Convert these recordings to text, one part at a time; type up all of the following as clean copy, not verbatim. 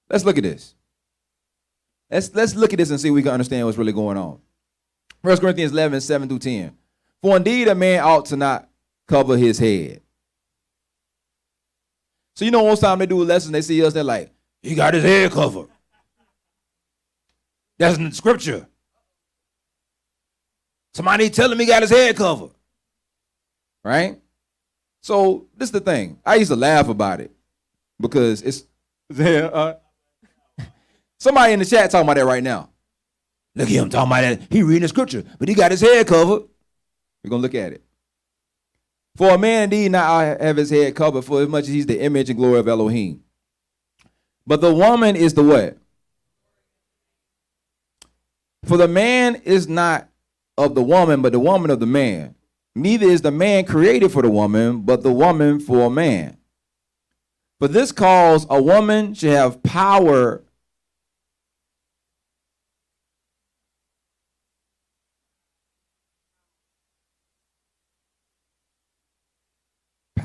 Let's look at this. Let's look at this and see if we can understand what's really going on. 1 Corinthians 11, 7 through 10. For indeed a man ought to not cover his head. So you know most time they do lessons, they see us, they're like, he got his head covered. That's in the scripture. Somebody tell him he got his head covered. Right? So this is the thing. I used to laugh about it because it's somebody in the chat talking about that right now. Look at him talking about that. He reading the scripture, but he got his head covered. We're going to look at it. For a man indeed not have his head covered, for as much as he's the image and glory of Elohim. But the woman is the what? For the man is not of the woman, but the woman of the man. Neither is the man created for the woman, but the woman for a man. For this cause a woman should have power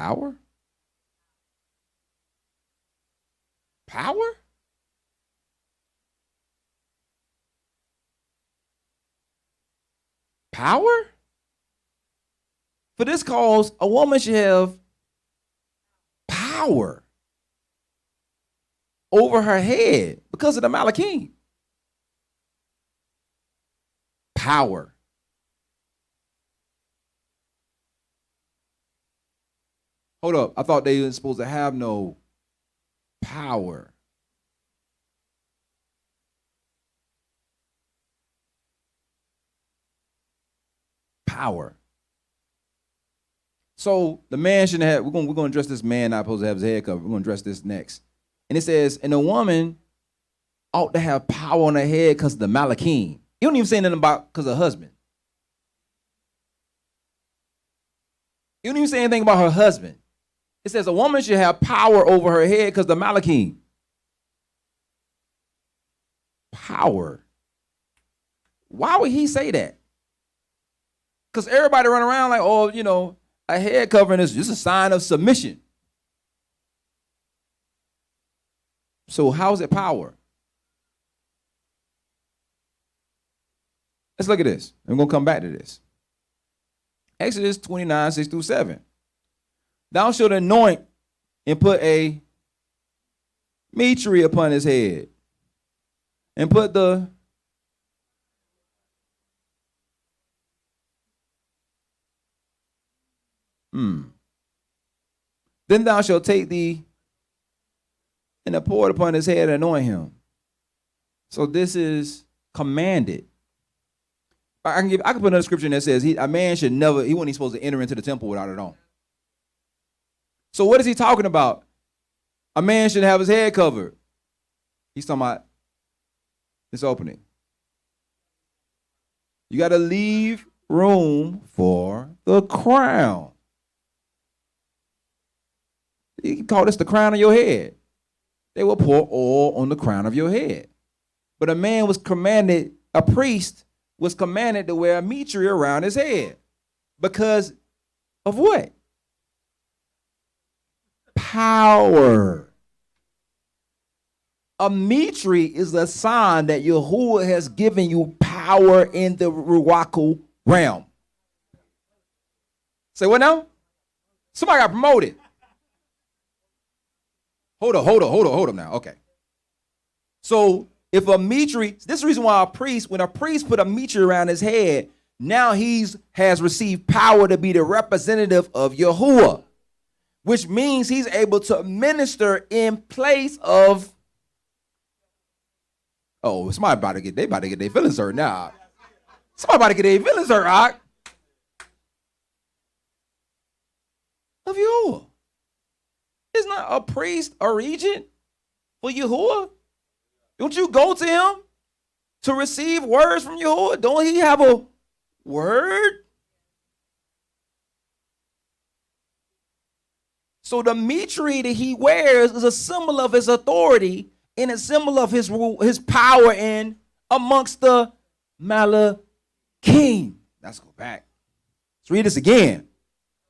Power? Power? Power? For this cause, a woman should have power over her head because of the Malachim. Power. Hold up. I thought they were supposed to have no power. Power. So the man shouldn't have, we're going to address this man not supposed to have his head covered. We're going to address this next. And it says, and the woman ought to have power on her head because of the Malachim. You don't even say nothing about because of her husband. You don't even say anything about her husband. It says a woman should have power over her head because the Malachim. Power. Why would he say that? Because everybody run around like, oh, you know, a head covering is just a sign of submission. So how is it power? Let's look at this. I'm going to come back to this. Exodus 29, 6 through 7. Thou shalt anoint and put a mitre upon his head, and put the Then thou shalt take thee and pour it upon his head and anoint him. So this is commanded. I can put another scripture that says a man should never, he wasn't supposed to enter into the temple without it on. So what is he talking about? A man should have his head covered. He's talking about this opening. You got to leave room for the crown. You can call this the crown of your head. They will pour oil on the crown of your head. But a man was commanded, a priest was commanded to wear a mitre around his head. Because of what? Power. A mitre is a sign that Yahuwah has given you power in the Ruaku realm. Say what now? Somebody got promoted. Hold up now. Okay. So if a mitre, this is the reason why when a priest put a mitre around his head, now has received power to be the representative of Yahuwah, which means he's able to minister in place of. Oh, somebody about to get their feelings hurt now. Somebody about to get their feelings hurt, right? Of Yahuwah. Is not a priest a regent for Yahuwah? Don't you go to him to receive words from Yahuwah? Don't he have a word? So the mitre that he wears is a symbol of his authority and a symbol of his power in amongst the Malachim. Let's go back. Let's read this again.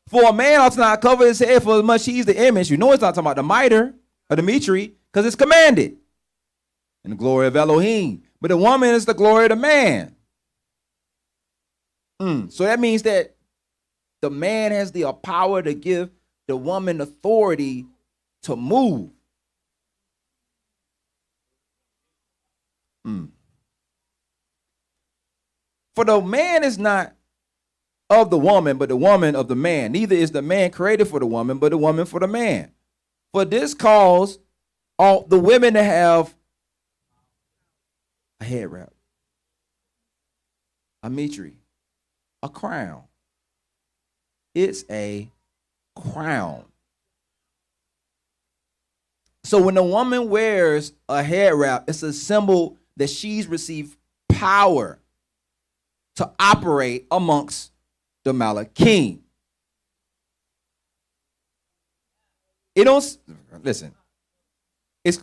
For a man ought to not cover his head for as much he's the image. You know it's not talking about the mitre or the mitre because it's commanded. and the glory of Elohim. But the woman is the glory of the man. So that means that the man has the power to give the woman authority to move. For the man is not of the woman, but the woman of the man. Neither is the man created for the woman, but the woman for the man. For this cause all the women to have a head wrap, a mitre, a crown. It's a crown. So when a woman wears a head wrap, it's a symbol that she's received power to operate amongst the Malachim. It don't listen. It's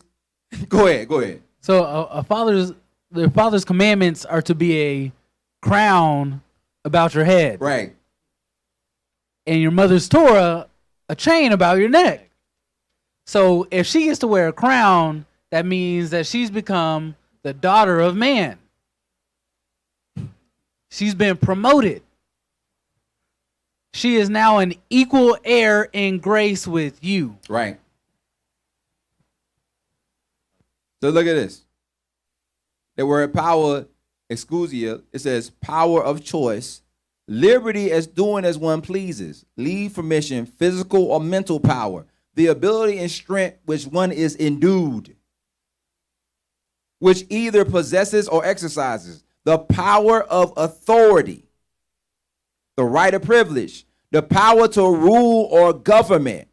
go ahead. So their father's commandments are to be a crown about your head, Right. and your mother's Torah a chain about your neck. So if she gets to wear a crown, that means that she's become the daughter of man. She's been promoted. She is now an equal heir in grace with you. Right. So look at this. The word power, exousia, it says power of choice, liberty as doing as one pleases, leave permission, physical or mental power, the ability and strength which one is endued, which either possesses or exercises, the power of authority, the right of privilege, the power to rule or government,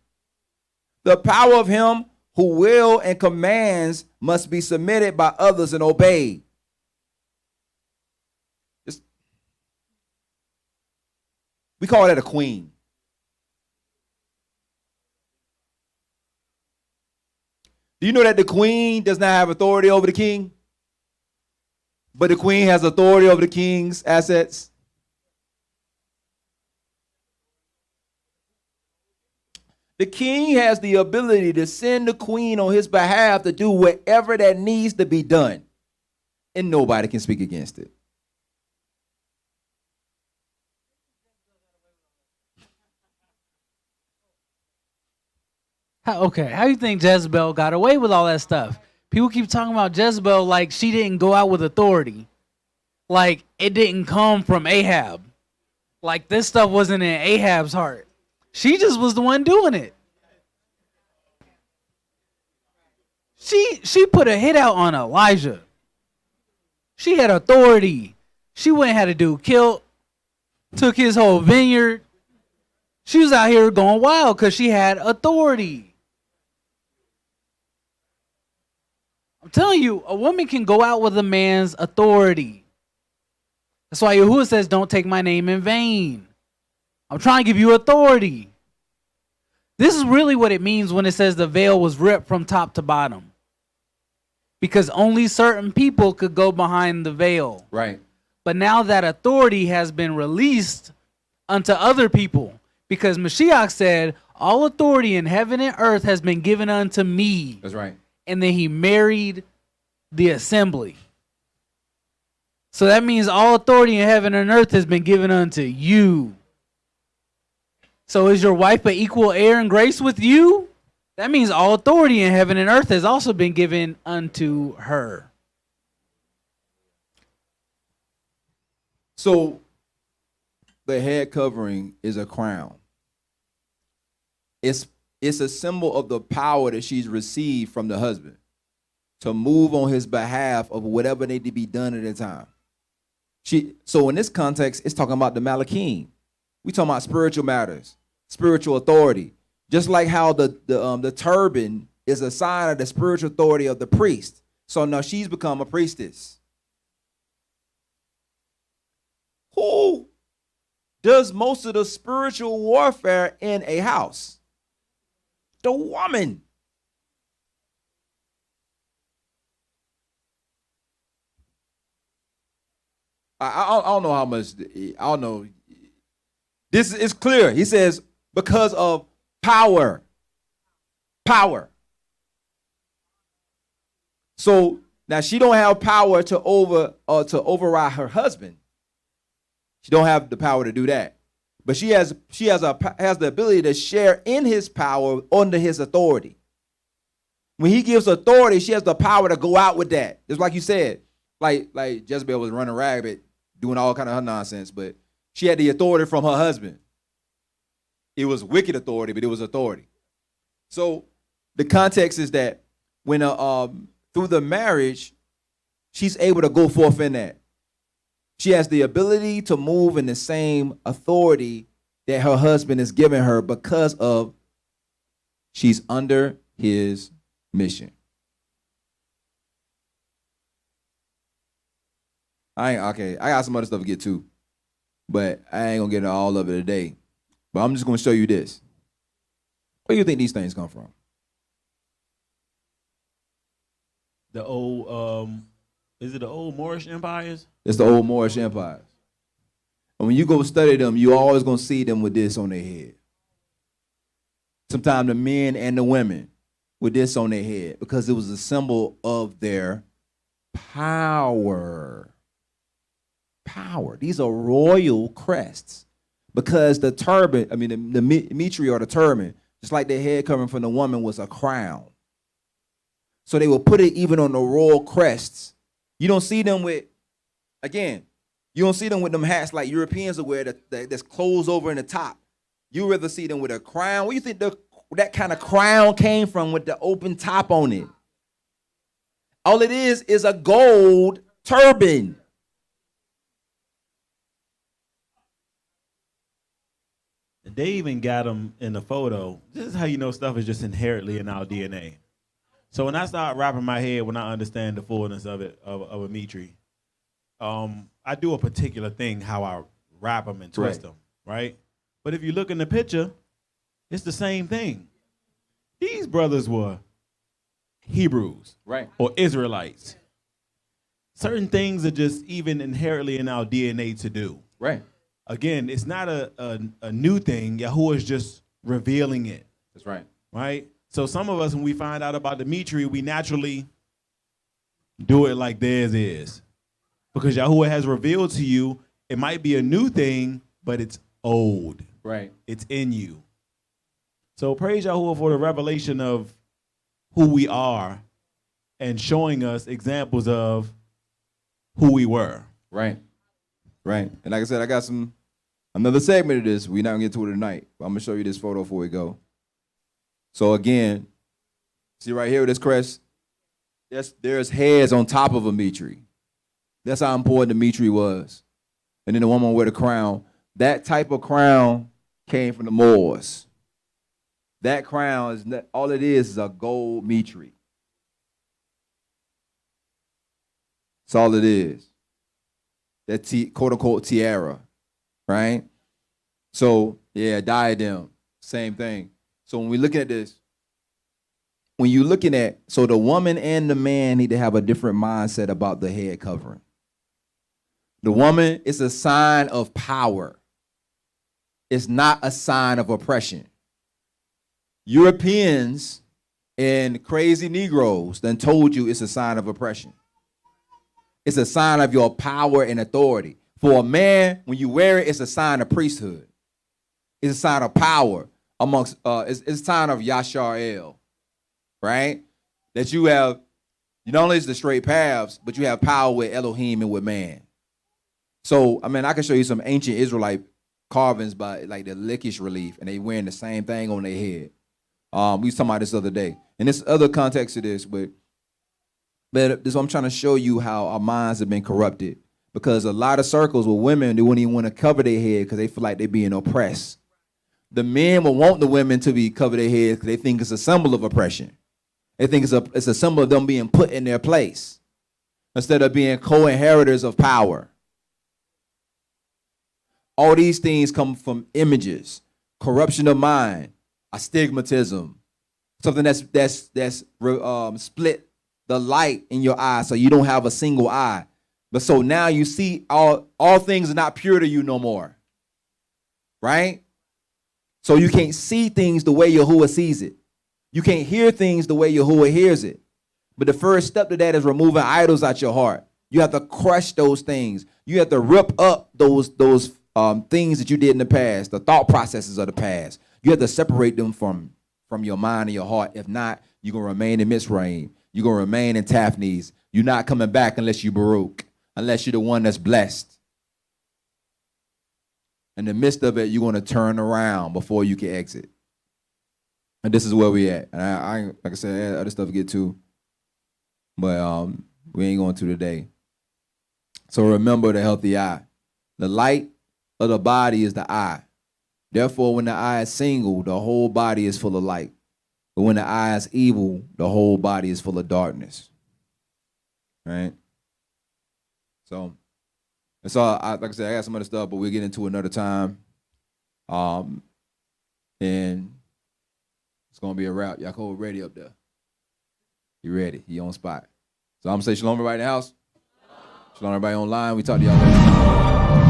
the power of him who will and commands must be submitted by others and obeyed. We call that a queen. Do you know that the queen does not have authority over the king? But the queen has authority over the king's assets? The king has the ability to send the queen on his behalf to do whatever that needs to be done. And nobody can speak against it. How do you think Jezebel got away with all that stuff? People keep talking about Jezebel like she didn't go out with authority. Like it didn't come from Ahab. Like this stuff wasn't in Ahab's heart. She just was the one doing it. She put a hit out on Elijah. She had authority. She went and had a dude killed, took his whole vineyard. She was out here going wild because she had authority. I'm telling you, a woman can go out with a man's authority. That's why Yahuwah says, don't take my name in vain. I'm trying to give you authority. This is really what it means when it says the veil was ripped from top to bottom. Because only certain people could go behind the veil. Right. But now that authority has been released unto other people. Because Mashiach said, all authority in heaven and earth has been given unto me. That's right. And then he married the assembly. So that means all authority in heaven and earth has been given unto you. So is your wife an equal heir in grace with you? That means all authority in heaven and earth has also been given unto her. So the head covering is a crown. It's a symbol of the power that she's received from the husband to move on his behalf of whatever needs to be done at the time. So in this context, it's talking about the Malachim. We talking about spiritual matters, spiritual authority. Just like how the turban is a sign of the spiritual authority of the priest. So now she's become a priestess. Who does most of the spiritual warfare in a house? The woman. I don't know how much. I don't know. This is clear. He says because of power. Power. So Now she don't have power to override her husband. She don't have the power to do that. But she has the ability to share in his power under his authority. When he gives authority, she has the power to go out with that. Just like you said, like Jezebel was running ragged, doing all kind of her nonsense, but she had the authority from her husband. It was wicked authority, but it was authority. So the context is that when through the marriage, she's able to go forth in that. She has the ability to move in the same authority that her husband is giving her because of she's under his mission. I got some other stuff to get to, but I ain't gonna get into all of it today. But I'm just gonna show you this. Where do you think these things come from? The old, is it the old Moorish empires? It's the old Moorish empires. And when you go study them, you always gonna see them with this on their head. Sometimes the men and the women with this on their head because it was a symbol of their power. Power. These are royal crests because the turban, the mitre or the turban, just like the head covering from the woman was a crown. So they will put it even on the royal crests. You don't see them with, again, you don't see them with them hats like Europeans will wear that's closed over in the top. You rather see them with a crown. Where do you think that kind of crown came from with the open top on it? All it is a gold turban. They even got them in the photo. This is how you know stuff is just inherently in our DNA. So when I start wrapping my head, when I understand the fullness of it, of a mitre, I do a particular thing how I wrap them and twist them, right? But if you look in the picture, it's the same thing. These brothers were Hebrews, right, or Israelites. Certain things are just even inherently in our DNA to do. Right. Again, it's not a new thing. Yahuwah is just revealing it. That's right. Right? So some of us, when we find out about the mitre, we naturally do it like theirs is. Because Yahuwah has revealed to you, it might be a new thing, but it's old. Right. It's in you. So praise Yahuwah for the revelation of who we are and showing us examples of who we were. Right. Right. And like I said, I got another segment of this. We're not gonna get to it tonight, but I'm gonna show you this photo before we go. So again, see right here with this crest, there's heads on top of a mitre. That's how important the mitre was. And then the woman with a crown. That type of crown came from the Moors. That crown is not, all it is a gold mitre. That's all it is. That quote unquote tiara, right? So yeah, diadem, same thing. So when we look at this, when you're looking at, so the woman and the man need to have a different mindset about the head covering. The woman is a sign of power. It's not a sign of oppression. Europeans and crazy Negroes then told you it's a sign of oppression. It's a sign of your power and authority. For a man, when you wear it, it's a sign of priesthood. It's a sign of power amongst, it's a sign of Yashar El, right? That you have, not only is the straight paths, but you have power with Elohim and with man. So, I can show you some ancient Israelite carvings by like the Lachish relief, and they wearing the same thing on their head. We was talking about this the other day. And this other context to this, but this I'm trying to show you how our minds have been corrupted. Because a lot of circles with women, they wouldn't even want to cover their head because they feel like they're being oppressed. The men will want the women to be cover their heads because they think it's a symbol of oppression. They think it's a symbol of them being put in their place instead of being co-inheritors of power. All these things come from images, corruption of mind, astigmatism, something that's split the light in your eye so you don't have a single eye. But so now you see all things are not pure to you no more, right? So you can't see things the way Yahuwah sees it. You can't hear things the way Yahuwah hears it. But the first step to that is removing idols out your heart. You have to crush those things. You have to rip up those things that you did in the past, the thought processes of the past. You have to separate them from your mind and your heart. If not, you're going to remain in Mitzrayim. You're going to remain in Taphnes. You're not coming back unless you're Baruch, unless you're the one that's blessed. In the midst of it, you're going to turn around before you can exit. And this is where we at. And I like I said, I had other stuff to get to, but we ain't going to today. So remember the healthy eye. The light of the body is the eye. Therefore, when the eye is single, the whole body is full of light. But when the eye is evil, the whole body is full of darkness. Right? So, that's all. Like I said, I got some other stuff, but we'll get into another time. And it's going to be a wrap. Yaakov ready up there. He ready. He on spot. So I'm going to say shalom everybody in the house. Shalom everybody online. We talk to y'all later.